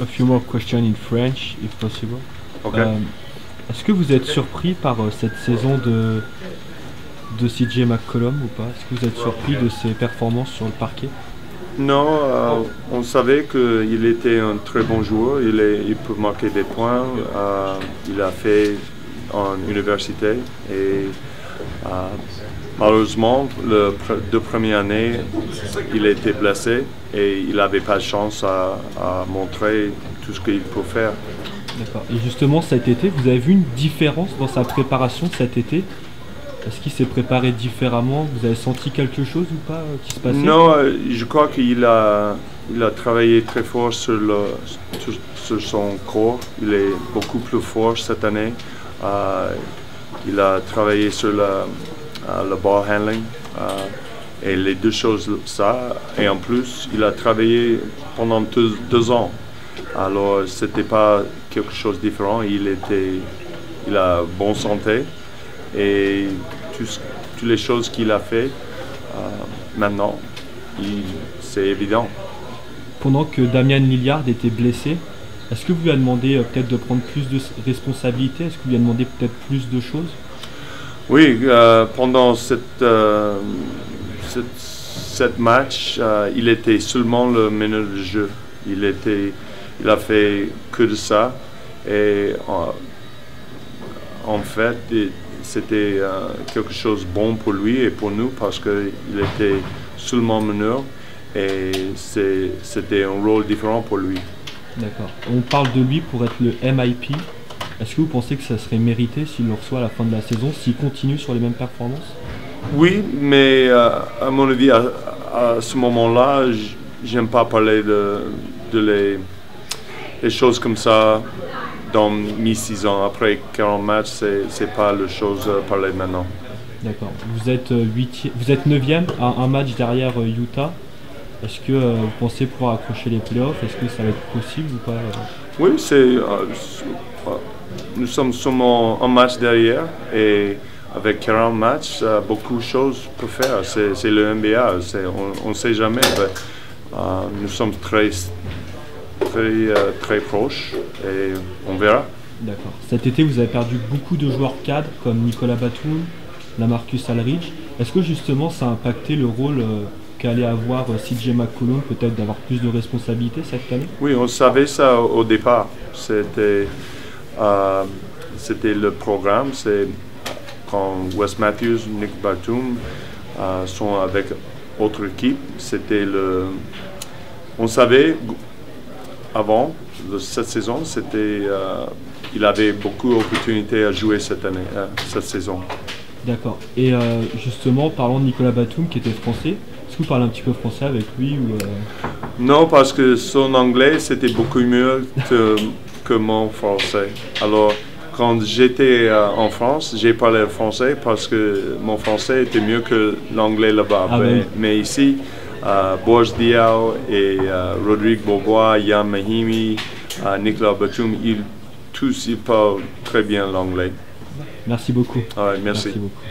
a few more questions in French, if possible. Okay. Est-ce que vous êtes surpris par cette saison de CJ McCollum ou pas? Est-ce que vous êtes surpris de ses performances sur le parquet? Non, on savait qu'il était un très bon joueur, il peut marquer des points, il a fait en université et malheureusement, les deux premières années, il était blessé et il n'avait pas de chance à montrer tout ce qu'il peut faire. D'accord. Et justement cet été, vous avez vu une différence dans sa préparation cet été? Est-ce qu'il s'est préparé différemment? Vous avez senti quelque chose ou pas qui se passait? Non, je crois qu'il a travaillé très fort sur son corps. Il est beaucoup plus fort cette année. Il a travaillé sur le ball handling et les deux choses, ça. Et en plus, il a travaillé pendant deux ans. Alors, c'était pas quelque chose de différent. Il a bonne santé. Et toutes les choses qu'il a fait maintenant, c'est évident. Pendant que Damian Lillard était blessé, est-ce que vous lui avez demandé peut-être de prendre plus de responsabilités? Est-ce que vous lui avez demandé peut-être plus de choses? Oui, pendant cette match, il était seulement le meneur de jeu. Il a fait que de ça. Et en fait, c'était quelque chose de bon pour lui et pour nous parce qu'il était seulement meneur et c'était un rôle différent pour lui. D'accord. On parle de lui pour être le MIP. Est-ce que vous pensez que ça serait mérité s'il le reçoit à la fin de la saison, s'il continue sur les mêmes performances? Oui, mais à mon avis, à ce moment-là, j'aime pas parler de les choses comme ça dans mi-saison. Après 40 matchs, c'est pas la chose à parler maintenant. D'accord. Vous êtes 9e à un match derrière Utah. Est-ce que vous pensez pouvoir accrocher les playoffs? Est-ce que ça va être possible ou pas? Oui, nous sommes seulement un match derrière et avec 40 matchs, beaucoup de choses peuvent faire. C'est le NBA, on ne sait jamais. Mais, nous sommes très proches et on verra. D'accord. Cet été, vous avez perdu beaucoup de joueurs cadres comme Nicolas Batum, Lamarcus Aldridge. Est-ce que justement ça a impacté le rôle qu'allait avoir CJ McCollum, peut-être d'avoir plus de responsabilités cette année? Oui, on savait ça au départ. C'était le programme. C'est quand Wes Matthews, Nick Batum sont avec autre équipe. On savait avant cette saison, il avait beaucoup d'opportunités à jouer cette saison. D'accord. Et justement, parlons de Nicolas Batum qui était français. Est-ce que vous parlez un petit peu français avec lui ou Non, parce que son anglais c'était beaucoup mieux que mon français. Alors, quand j'étais en France, j'ai parlé français parce que mon français était mieux que l'anglais là-bas. Ah oui. Mais ici, Boris Diaw et Rodrigue Bourgois, Ian Mahimi, Nicolas Batum, tous ils parlent très bien l'anglais. Merci beaucoup. Ouais, merci. Merci beaucoup.